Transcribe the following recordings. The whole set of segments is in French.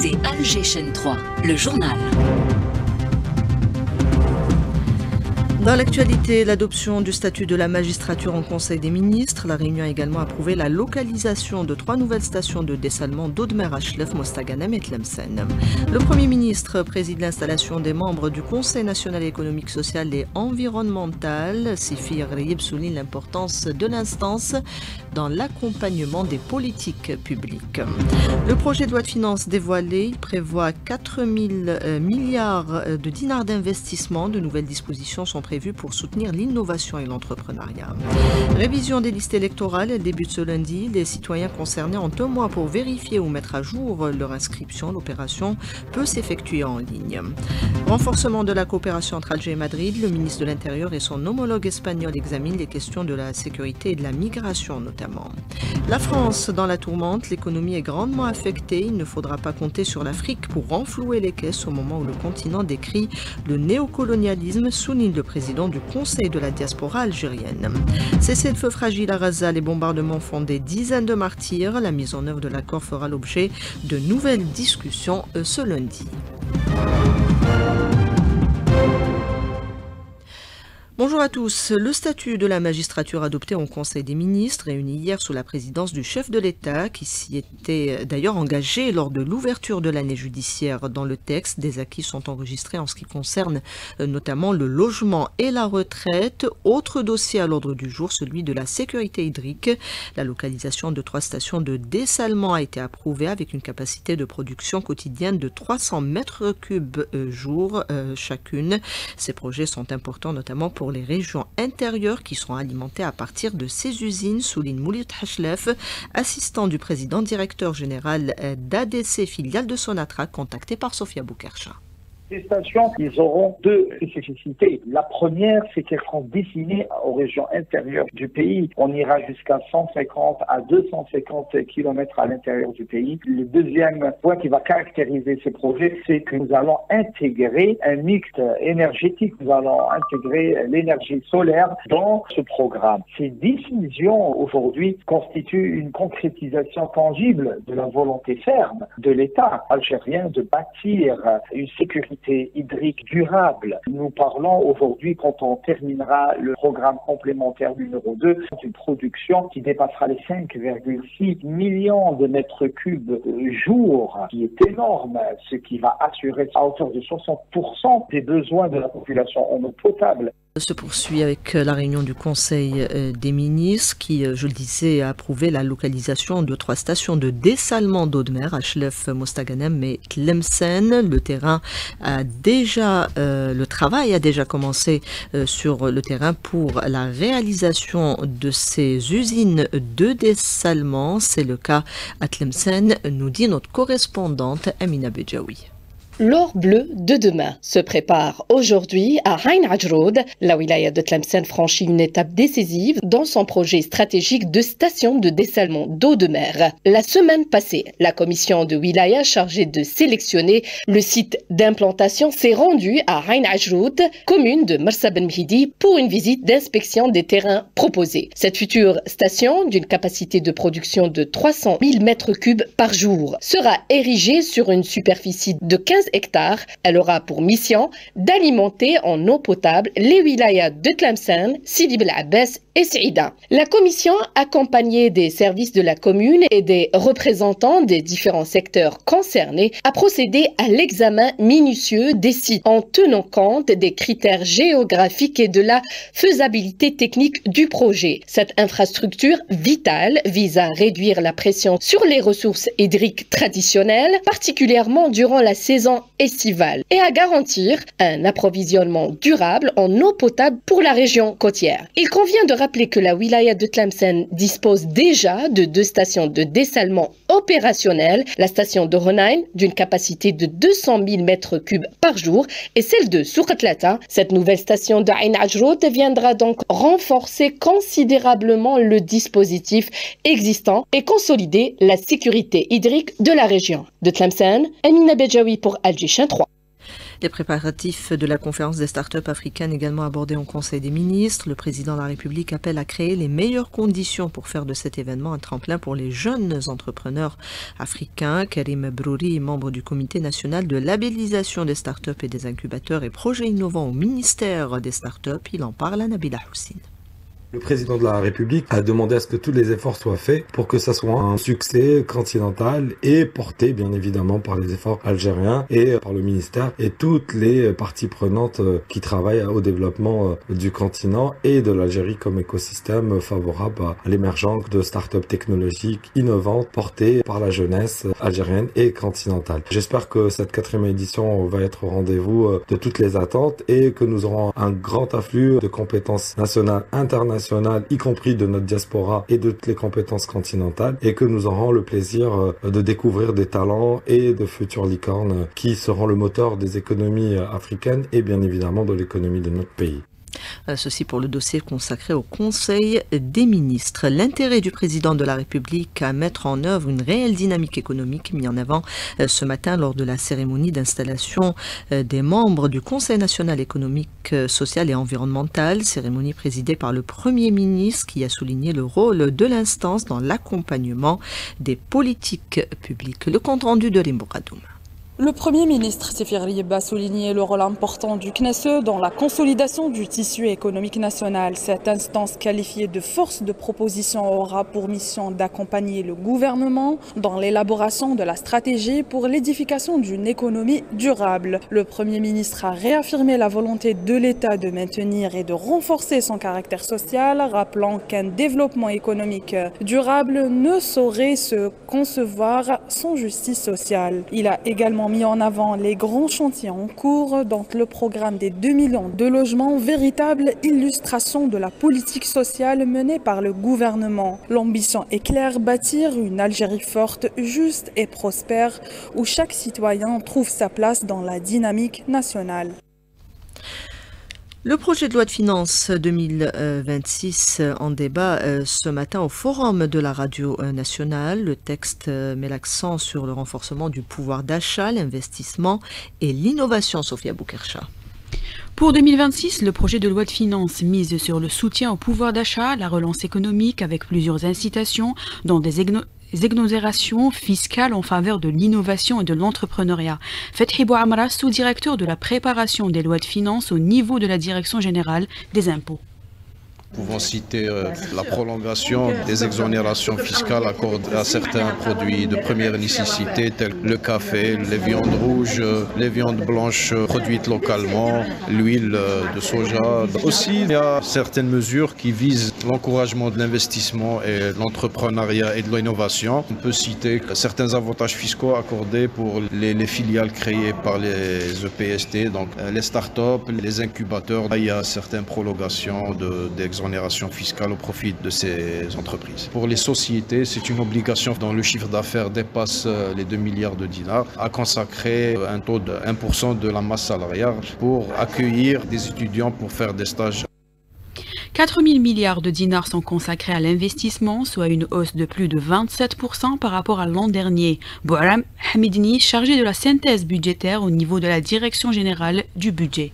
écoutez Alger Chaîne 3, le journal. Dans l'actualité, l'adoption du statut de la magistrature en Conseil des ministres. La Réunion a également approuvé la localisation de 3 nouvelles stations de dessalement d'eau de mer à Chlef, Mostaganem et Tlemcen. Le Premier ministre préside l'installation des membres du Conseil national économique, social et environnemental. Sifi Rayib souligne l'importance de l'instance dans l'accompagnement des politiques publiques. Le projet de loi de finances dévoilé, il prévoit 4 000 milliards de dinars d'investissement. De nouvelles dispositions sont prévues pour soutenir l'innovation et l'entrepreneuriat. Révision des listes électorales, elle débute ce lundi. Les citoyens concernés ont un mois pour vérifier ou mettre à jour leur inscription. L'opération peut s'effectuer en ligne. Renforcement de la coopération entre Alger et Madrid. Le ministre de l'Intérieur et son homologue espagnol examinent les questions de la sécurité et de la migration notamment. La France dans la tourmente, l'économie est grandement affectée. Il ne faudra pas compter sur l'Afrique pour renflouer les caisses au moment où le continent décrit le néocolonialisme, souligne le président du Conseil de la diaspora algérienne. Cessez le feu fragile à Gaza, les bombardements font des dizaines de martyrs. La mise en œuvre de l'accord fera l'objet de nouvelles discussions ce lundi. Bonjour à tous. Le statut de la magistrature adopté au Conseil des ministres, réuni hier sous la présidence du chef de l'État, qui s'y était d'ailleurs engagé lors de l'ouverture de l'année judiciaire. Dans le texte, des acquis sont enregistrés en ce qui concerne notamment le logement et la retraite. Autre dossier à l'ordre du jour, celui de la sécurité hydrique. La localisation de 3 stations de dessalement a été approuvée avec une capacité de production quotidienne de 300 mètres cubes jour chacune. Ces projets sont importants notamment pour les régions intérieures qui seront alimentées à partir de ces usines, souligne Moulit Hachlef, assistant du président directeur général d'ADC, filiale de Sonatrach, contacté par Sofia Boukercha. Ces stations, ils auront 2 spécificités. La première, c'est qu'elles seront destinées aux régions intérieures du pays. On ira jusqu'à 150 à 250 kilomètres à l'intérieur du pays. Le deuxième point qui va caractériser ces projets, c'est que nous allons intégrer un mix énergétique. Nous allons intégrer l'énergie solaire dans ce programme. Ces décisions, aujourd'hui, constituent une concrétisation tangible de la volonté ferme de l'État algérien de bâtir une sécurité hydrique durable. Nous parlons aujourd'hui, quand on terminera le programme complémentaire numéro 2, d'une production qui dépassera les 5,6 millions de mètres cubes jour, qui est énorme, ce qui va assurer à hauteur de 60% des besoins de la population en eau potable. Se poursuit avec la réunion du Conseil des ministres qui, je le disais, a approuvé la localisation de 3 stations de dessalement d'eau de mer à Chlef, Mostaganem et Tlemcen. Le travail a déjà commencé sur le terrain pour la réalisation de ces usines de dessalement. C'est le cas à Tlemcen, nous dit notre correspondante Amina Bedjaoui. L'or bleu de demain se prépare aujourd'hui à Ain Ajroud. La wilaya de Tlemcen franchit une étape décisive dans son projet stratégique de station de dessalement d'eau de mer. La semaine passée, la commission de wilaya chargée de sélectionner le site d'implantation s'est rendue à Ain Ajroud, commune de Marsa Ben Mhidi, pour une visite d'inspection des terrains proposés. Cette future station, d'une capacité de production de 300 000 mètres cubes par jour, sera érigée sur une superficie de 15 hectares. Elle aura pour mission d'alimenter en eau potable les wilayas de Tlemcen, Sidi Bel Abbas et Saïda. La commission, accompagnée des services de la commune et des représentants des différents secteurs concernés, a procédé à l'examen minutieux des sites en tenant compte des critères géographiques et de la faisabilité technique du projet. Cette infrastructure vitale vise à réduire la pression sur les ressources hydriques traditionnelles, particulièrement durant la saison estivale, et à garantir un approvisionnement durable en eau potable pour la région côtière. Il convient de rappeler que la wilaya de Tlemcen dispose déjà de 2 stations de dessalement opérationnelles, la station de Ronain d'une capacité de 200 000 mètres cubes par jour et celle de Soukhatlata. Cette nouvelle station de Ain Ajroud viendra donc renforcer considérablement le dispositif existant et consolider la sécurité hydrique de la région. De Tlemcen, Amina Bedjaoui pour Alger Chaîne 3. Les préparatifs de la conférence des startups africaines également abordés au Conseil des ministres. Le président de la République appelle à créer les meilleures conditions pour faire de cet événement un tremplin pour les jeunes entrepreneurs africains. Karim Brouri, membre du comité national de labellisation des startups et des incubateurs et projets innovants au ministère des startups, il en parle à Nabila Houssine. Le président de la République a demandé à ce que tous les efforts soient faits pour que ça soit un succès continental et porté bien évidemment par les efforts algériens et par le ministère et toutes les parties prenantes qui travaillent au développement du continent et de l'Algérie comme écosystème favorable à l'émergence de start-up technologiques innovantes portées par la jeunesse algérienne et continentale. J'espère que cette 4e édition va être au rendez-vous de toutes les attentes et que nous aurons un grand afflux de compétences nationales, internationales, y compris de notre diaspora et de toutes les compétences continentales, et que nous aurons le plaisir de découvrir des talents et de futures licornes qui seront le moteur des économies africaines et bien évidemment de l'économie de notre pays. Ceci pour le dossier consacré au Conseil des ministres. L'intérêt du président de la République à mettre en œuvre une réelle dynamique économique mis en avant ce matin lors de la cérémonie d'installation des membres du Conseil national économique, social et environnemental, cérémonie présidée par le Premier ministre qui a souligné le rôle de l'instance dans l'accompagnement des politiques publiques. Le compte-rendu de Rimbo Kadoum. Le Premier ministre Sefir Riyeb a souligné le rôle important du CNESE dans la consolidation du tissu économique national. Cette instance qualifiée de force de proposition aura pour mission d'accompagner le gouvernement dans l'élaboration de la stratégie pour l'édification d'une économie durable. Le Premier ministre a réaffirmé la volonté de l'État de maintenir et de renforcer son caractère social, rappelant qu'un développement économique durable ne saurait se concevoir sans justice sociale. Il a également mis en avant les grands chantiers en cours, dont le programme des 2 millions de logements, véritable illustration de la politique sociale menée par le gouvernement. L'ambition est claire, bâtir une Algérie forte, juste et prospère, où chaque citoyen trouve sa place dans la dynamique nationale. Le projet de loi de finances 2026 en débat ce matin au Forum de la radio nationale. Le texte met l'accent sur le renforcement du pouvoir d'achat, l'investissement et l'innovation. Sophia Boukercha. Pour 2026, le projet de loi de finances mise sur le soutien au pouvoir d'achat, la relance économique avec plusieurs incitations, dont des exonérations fiscales en faveur de l'innovation et de l'entrepreneuriat. Fethi Bouamra, sous-directeur de la préparation des lois de finances au niveau de la Direction générale des impôts. Nous pouvons citer la prolongation des exonérations fiscales accordées à certains produits de première nécessité tels le café, les viandes rouges, les viandes blanches produites localement, l'huile de soja. Aussi, il y a certaines mesures qui visent l'encouragement de l'investissement et de l'entrepreneuriat et de l'innovation. On peut citer certains avantages fiscaux accordés pour les filiales créées par les EPST, donc les startups, les incubateurs. Il y a certaines prolongations d'exonérations fiscale au profit de ces entreprises. Pour les sociétés, c'est une obligation dont le chiffre d'affaires dépasse les 2 milliards de dinars à consacrer un taux de 1% de la masse salariale pour accueillir des étudiants pour faire des stages. 4 000 milliards de dinars sont consacrés à l'investissement, soit une hausse de plus de 27% par rapport à l'an dernier. Bouram Hamidni, chargé de la synthèse budgétaire au niveau de la Direction générale du budget.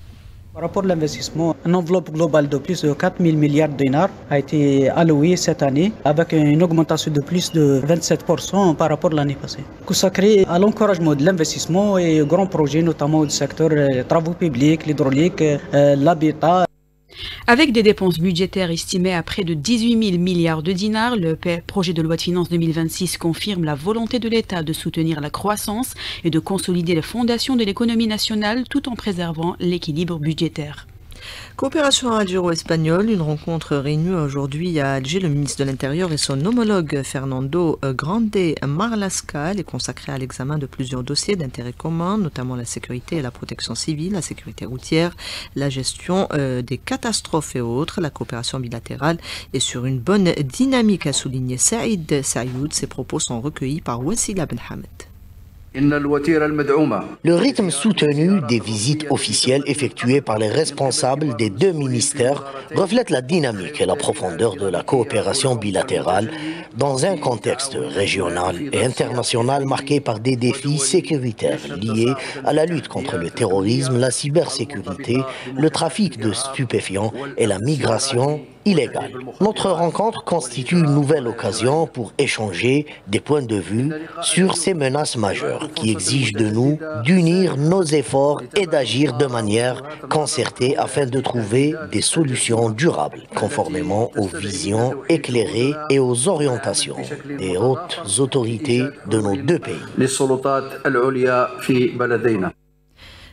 Par rapport à l'investissement, une enveloppe globale de plus de 4 000 milliards de dinars a été allouée cette année avec une augmentation de plus de 27% par rapport à l'année passée. Consacrée à l'encouragement de l'investissement et aux grands projets, notamment du secteur des travaux publics, l'hydraulique, l'habitat. Avec des dépenses budgétaires estimées à près de 18 000 milliards de dinars, le projet de loi de finances 2026 confirme la volonté de l'État de soutenir la croissance et de consolider les fondations de l'économie nationale tout en préservant l'équilibre budgétaire. Coopération algéro-espagnole, une rencontre réunie aujourd'hui à Alger. Le ministre de l'Intérieur et son homologue Fernando Grande Marlaska est consacré à l'examen de plusieurs dossiers d'intérêt commun, notamment la sécurité et la protection civile, la sécurité routière, la gestion des catastrophes et autres. La coopération bilatérale est sur une bonne dynamique, a souligné Saïd Sayoud. Ses propos sont recueillis par Wassila Ben Hamed. Le rythme soutenu des visites officielles effectuées par les responsables des deux ministères reflète la dynamique et la profondeur de la coopération bilatérale dans un contexte régional et international marqué par des défis sécuritaires liés à la lutte contre le terrorisme, la cybersécurité, le trafic de stupéfiants et la migration illégale. Notre rencontre constitue une nouvelle occasion pour échanger des points de vue sur ces menaces majeures qui exigent de nous d'unir nos efforts et d'agir de manière concertée afin de trouver des solutions durables, conformément aux visions éclairées et aux orientations des hautes autorités de nos deux pays.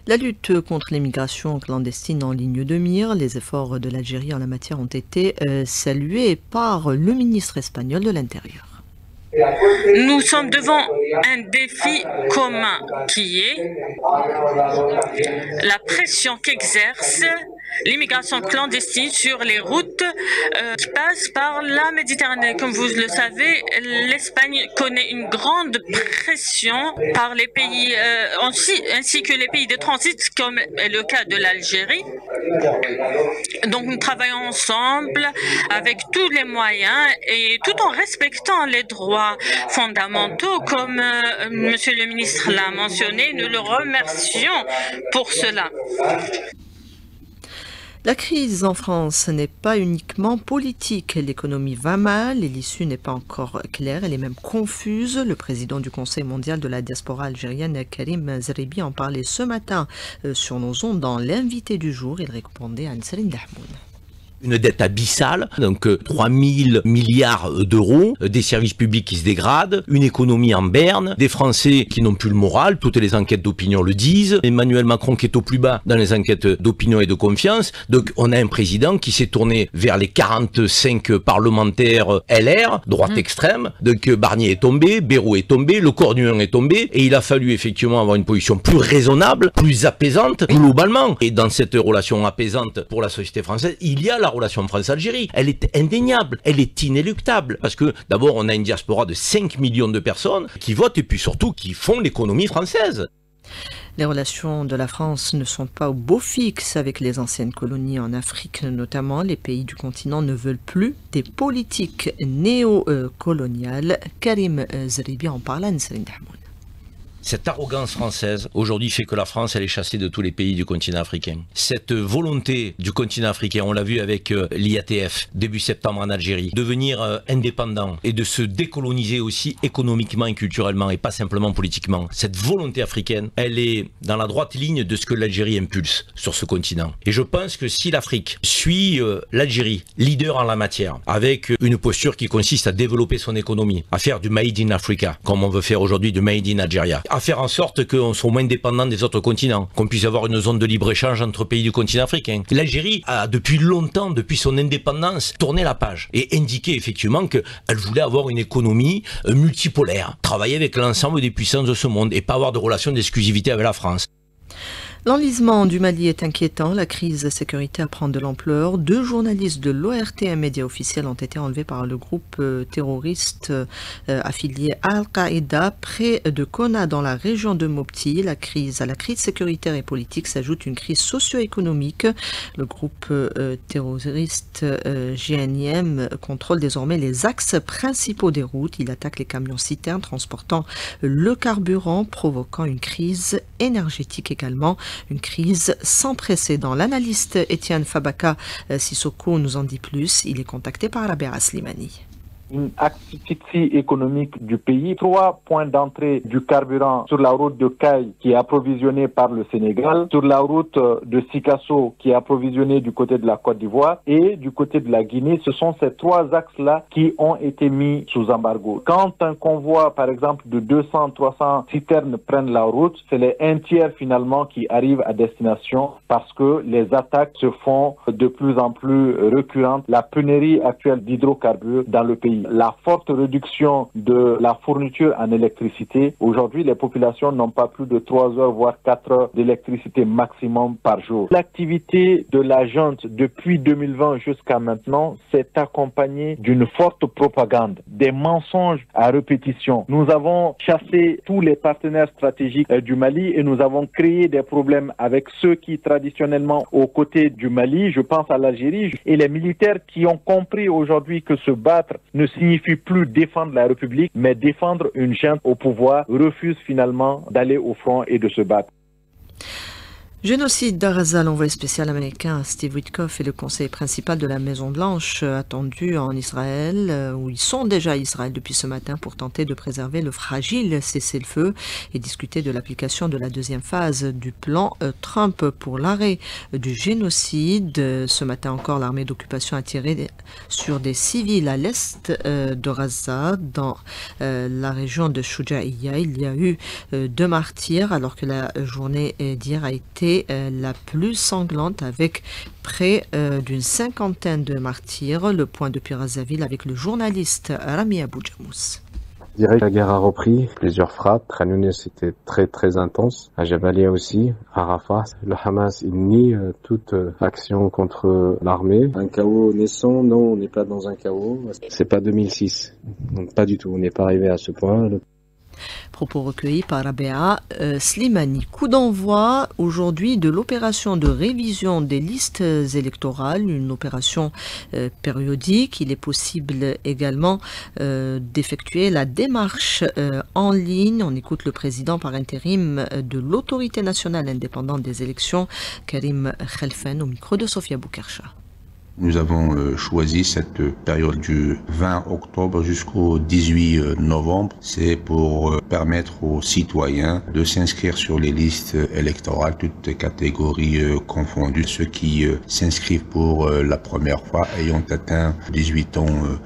La lutte contre l'immigration clandestine en ligne de mire, les efforts de l'Algérie en la matière ont été salués par le ministre espagnol de l'Intérieur. Nous sommes devant un défi commun qui est la pression qu'exerce l'immigration clandestine sur les routes qui passent par la Méditerranée. Comme vous le savez, l'Espagne connaît une grande pression par les pays ainsi que les pays de transit, comme est le cas de l'Algérie. Donc nous travaillons ensemble avec tous les moyens et tout en respectant les droits fondamentaux, comme Monsieur le ministre l'a mentionné. Nous le remercions pour cela. La crise en France n'est pas uniquement politique. L'économie va mal et l'issue n'est pas encore claire. Elle est même confuse. Le président du Conseil mondial de la diaspora algérienne, Karim Zeribi, en parlait ce matin sur nos ondes dans l'invité du jour. Il répondait à Nsrine Dahmoun. Une dette abyssale, donc 3 000 milliards d'euros, des services publics qui se dégradent, une économie en berne, des Français qui n'ont plus le moral, toutes les enquêtes d'opinion le disent, Emmanuel Macron qui est au plus bas dans les enquêtes d'opinion et de confiance, donc on a un président qui s'est tourné vers les 45 parlementaires LR, droite extrême, donc Barnier est tombé, Bayrou est tombé, le corps d'union est tombé, et il a fallu effectivement avoir une position plus raisonnable, plus apaisante, globalement. Et dans cette relation apaisante pour la société française, il y a la relation France-Algérie, elle est indéniable, elle est inéluctable, parce que d'abord on a une diaspora de 5 millions de personnes qui votent et puis surtout qui font l'économie française. Les relations de la France ne sont pas au beau fixe avec les anciennes colonies en Afrique, notamment. Les pays du continent ne veulent plus des politiques néo-coloniales. Karim Zeribi en parle à Nsrine Dahmoun. Cette arrogance française, aujourd'hui, fait que la France, elle est chassée de tous les pays du continent africain. Cette volonté du continent africain, on l'a vu avec l'IATF, début septembre en Algérie, devenir indépendant et de se décoloniser aussi économiquement et culturellement, et pas simplement politiquement. Cette volonté africaine, elle est dans la droite ligne de ce que l'Algérie impulse sur ce continent. Et je pense que si l'Afrique suit l'Algérie, leader en la matière, avec une posture qui consiste à développer son économie, à faire du Made in Africa, comme on veut faire aujourd'hui du Made in Algeria, à faire en sorte qu'on soit moins dépendant des autres continents, qu'on puisse avoir une zone de libre-échange entre pays du continent africain. L'Algérie a depuis longtemps, depuis son indépendance, tourné la page et indiqué effectivement qu'elle voulait avoir une économie multipolaire, travailler avec l'ensemble des puissances de ce monde et pas avoir de relations d'exclusivité avec la France. L'enlisement du Mali est inquiétant. La crise sécuritaire prend de l'ampleur. 2 journalistes de l'ORT, un média officiel, ont été enlevés par le groupe terroriste affilié à Al-Qaïda près de Kona, dans la région de Mopti. À la crise sécuritaire et politique s'ajoute une crise socio-économique. Le groupe terroriste GNIM contrôle désormais les axes principaux des routes. Il attaque les camions-citernes transportant le carburant, provoquant une crise énergétique également. Une crise sans précédent. L'analyste Étienne Fabaka Sissoko nous en dit plus. Il est contacté par Rabia Slimani. Une asphyxie économique du pays. 3 points d'entrée du carburant sur la route de Caille qui est approvisionnée par le Sénégal, sur la route de Sikasso qui est approvisionnée du côté de la Côte d'Ivoire et du côté de la Guinée. Ce sont ces 3 axes-là qui ont été mis sous embargo. Quand un convoi, par exemple, de 200-300 citernes prennent la route, c'est les 1/3 finalement qui arrivent à destination parce que les attaques se font de plus en plus récurrentes. La pénurie actuelle d'hydrocarbures dans le pays. la forte réduction de la fourniture en électricité, aujourd'hui les populations n'ont pas plus de 3 heures voire 4 heures d'électricité maximum par jour. L'activité de la junte depuis 2020 jusqu'à maintenant s'est accompagnée d'une forte propagande, des mensonges à répétition. Nous avons chassé tous les partenaires stratégiques du Mali et nous avons créé des problèmes avec ceux qui traditionnellement aux côtés du Mali, je pense à l'Algérie, et les militaires qui ont compris aujourd'hui que se battre ne signifie plus défendre la République, mais défendre une junte au pouvoir, refusent finalement d'aller au front et de se battre. Génocide d'Araza, l'envoyé spécial américain Steve Witkoff est le conseiller principal de la Maison-Blanche attendu en Israël, où ils sont déjà à Israël depuis ce matin pour tenter de préserver le fragile cessez-le-feu et discuter de l'application de la deuxième phase du plan Trump pour l'arrêt du génocide. Ce matin encore, l'armée d'occupation a tiré sur des civils à l'est de Raza, dans la région de Shuja'iyya. Il y a eu 2 martyrs alors que la journée d'hier a été la plus sanglante avec près d'une 50aine de martyrs. Le point depuis Razaville avec le journaliste Rami Aboujamous. Je dirais que la guerre a repris, plusieurs frappes. Khan Younis était très intense. À Jabalia aussi, à Rafah. Le Hamas, il nie toute action contre l'armée. Un chaos naissant, non, on n'est pas dans un chaos. C'est pas 2006. Donc, pas du tout, on n'est pas arrivé à ce point. Propos recueillis par Rabea Slimani. Coup d'envoi aujourd'hui de l'opération de révision des listes électorales, une opération périodique. Il est possible également d'effectuer la démarche en ligne. On écoute le président par intérim de l'autorité nationale indépendante des élections, Karim Khelfen, au micro de Sofia Boukercha. Nous avons choisi cette période du 20 octobre jusqu'au 18 novembre. C'est pour permettre aux citoyens de s'inscrire sur les listes électorales, toutes catégories confondues. Ceux qui s'inscrivent pour la première fois ayant atteint 18 ans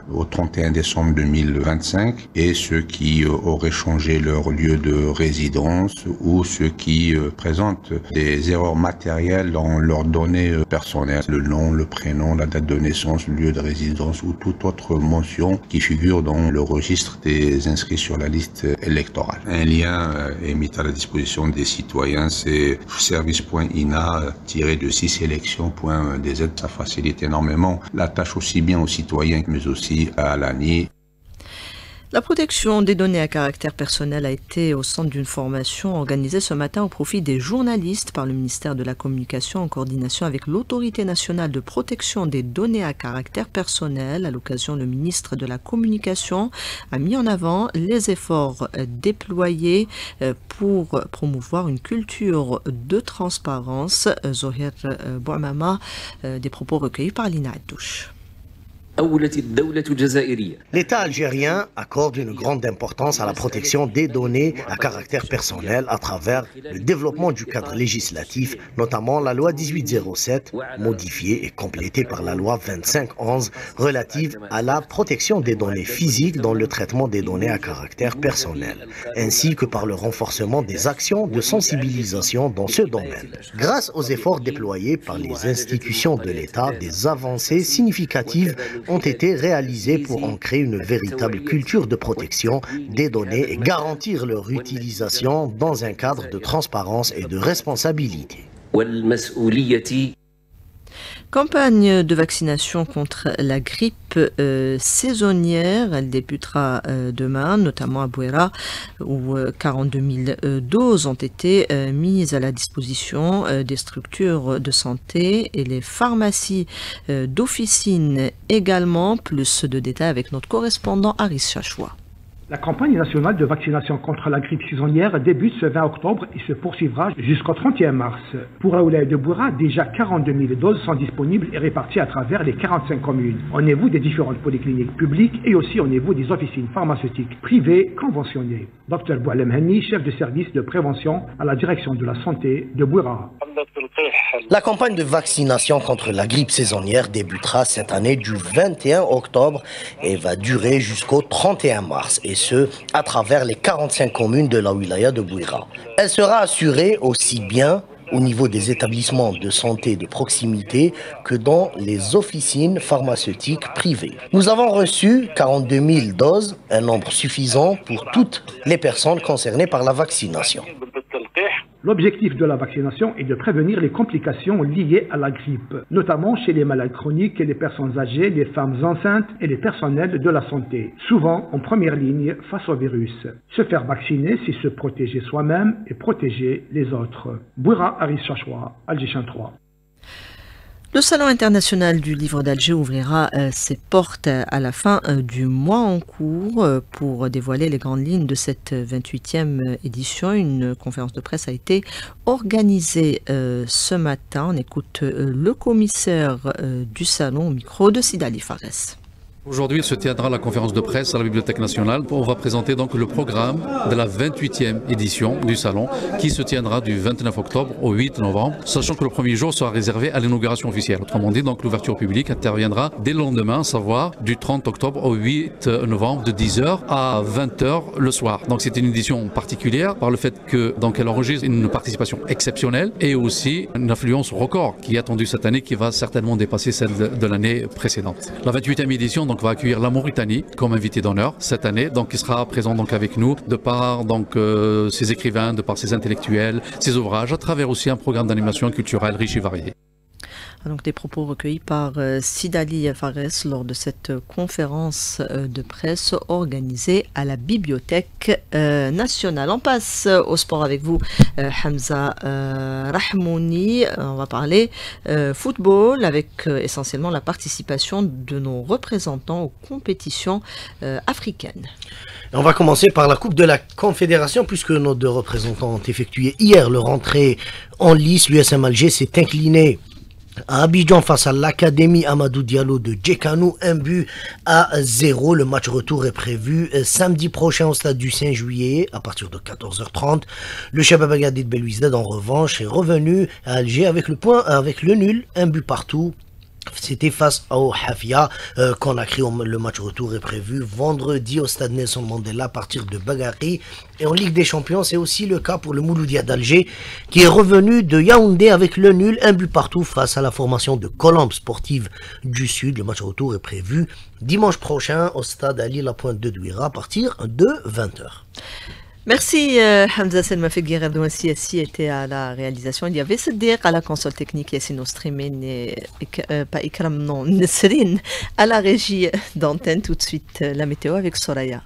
au 31 décembre 2025 et ceux qui auraient changé leur lieu de résidence ou ceux qui présentent des erreurs matérielles dans leurs données personnelles, le nom, le prénom, la date de naissance, le lieu de résidence ou toute autre mention qui figure dans le registre des inscrits sur la liste électorale. Un lien est mis à la disposition des citoyens, c'est service.ina-de6élections.dz. Ça facilite énormément la tâche aussi bien aux citoyens mais aussi à l'ANI. La protection des données à caractère personnel a été au centre d'une formation organisée ce matin au profit des journalistes par le ministère de la Communication en coordination avec l'Autorité nationale de protection des données à caractère personnel. À l'occasion, le ministre de la Communication a mis en avant les efforts déployés pour promouvoir une culture de transparence. Zohir Bouamama, des propos recueillis par Lina Addouche. L'État algérien accorde une grande importance à la protection des données à caractère personnel à travers le développement du cadre législatif, notamment la loi 1807, modifiée et complétée par la loi 2511 relative à la protection des données physiques dans le traitement des données à caractère personnel, ainsi que par le renforcement des actions de sensibilisation dans ce domaine. Grâce aux efforts déployés par les institutions de l'État, des avancées significatives ont été réalisés pour ancrer une véritable culture de protection des données et garantir leur utilisation dans un cadre de transparence et de responsabilité. Campagne de vaccination contre la grippe saisonnière, elle débutera demain, notamment à Bouera, où 42 000 doses ont été mises à la disposition des structures de santé et les pharmacies d'officine également. Plus de détails avec notre correspondant Aris Chachoua. La campagne nationale de vaccination contre la grippe saisonnière débute ce 20 octobre et se poursuivra jusqu'au 31 mars. Pour la wilaya de Bouera, déjà 42 000 doses sont disponibles et réparties à travers les 45 communes, au niveau des différentes polycliniques publiques et aussi au niveau des officines pharmaceutiques privées conventionnées. Dr Boualem Henni, chef de service de prévention à la direction de la santé de Bouera. La campagne de vaccination contre la grippe saisonnière débutera cette année du 21 octobre et va durer jusqu'au 31 mars, et ce, à travers les 45 communes de la wilaya de Bouera. Elle sera assurée aussi bien au niveau des établissements de santé de proximité que dans les officines pharmaceutiques privées. Nous avons reçu 42 000 doses, un nombre suffisant pour toutes les personnes concernées par la vaccination. L'objectif de la vaccination est de prévenir les complications liées à la grippe, notamment chez les malades chroniques et les personnes âgées, les femmes enceintes et les personnels de la santé, souvent en première ligne face au virus. Se faire vacciner, c'est se protéger soi-même et protéger les autres. Bouira Aris Chachwa, Alger 3. Le Salon international du livre d'Alger ouvrira ses portes à la fin du mois en cours pour dévoiler les grandes lignes de cette 28e édition. Une conférence de presse a été organisée ce matin. On écoute le commissaire du salon au micro de Sidali Fares. Aujourd'hui se tiendra la conférence de presse à la Bibliothèque nationale. On va présenter donc le programme de la 28e édition du salon qui se tiendra du 29 octobre au 8 novembre, sachant que le premier jour sera réservé à l'inauguration officielle. Autrement dit, donc l'ouverture publique interviendra dès le lendemain, à savoir du 30 octobre au 8 novembre de 10h à 20h le soir. Donc c'est une édition particulière par le fait que donc elle enregistre une participation exceptionnelle et aussi une affluence record qui est attendue cette année qui va certainement dépasser celle de l'année précédente. La 28e édition donc va accueillir la Mauritanie comme invité d'honneur cette année, donc il sera présent donc avec nous de par donc ses écrivains, de par ses intellectuels, ses ouvrages, à travers aussi un programme d'animation culturelle riche et varié. Donc des propos recueillis par Sidali Fares lors de cette conférence de presse organisée à la Bibliothèque nationale. On passe au sport avec vous, Hamza Rahmouni. On va parler football avec essentiellement la participation de nos représentants aux compétitions africaines. On va commencer par la Coupe de la Confédération puisque nos deux représentants ont effectué hier leur entrée en lice. L'USM Alger s'est incliné à Abidjan face à l'Académie Amadou Diallo de Djekanou, 1-0. Le match retour est prévu samedi prochain au stade du 5 juillet à partir de 14h30. Le Shabab Agadi de Belouizdad en revanche est revenu à Alger avec le nul, 1 but partout. C'était face au Hafia Conakry. Le match retour est prévu vendredi au stade Nelson Mandela à partir de Bagari. Et en Ligue des Champions, c'est aussi le cas pour le Mouloudia d'Alger qui est revenu de Yaoundé avec le nul, 1 but partout face à la formation de Colombe Sportive du Sud. Le match retour est prévu dimanche prochain au stade Ali Lapointe de Douira à partir de 20h. Merci Hamza Selma Fegir Abdouassi était à la réalisation. Il y avait Sadiq à la console technique, Yassine Ostrimen et pas Ikram, non, Nesrine à la régie d'antenne. Tout de suite la météo avec Soraya.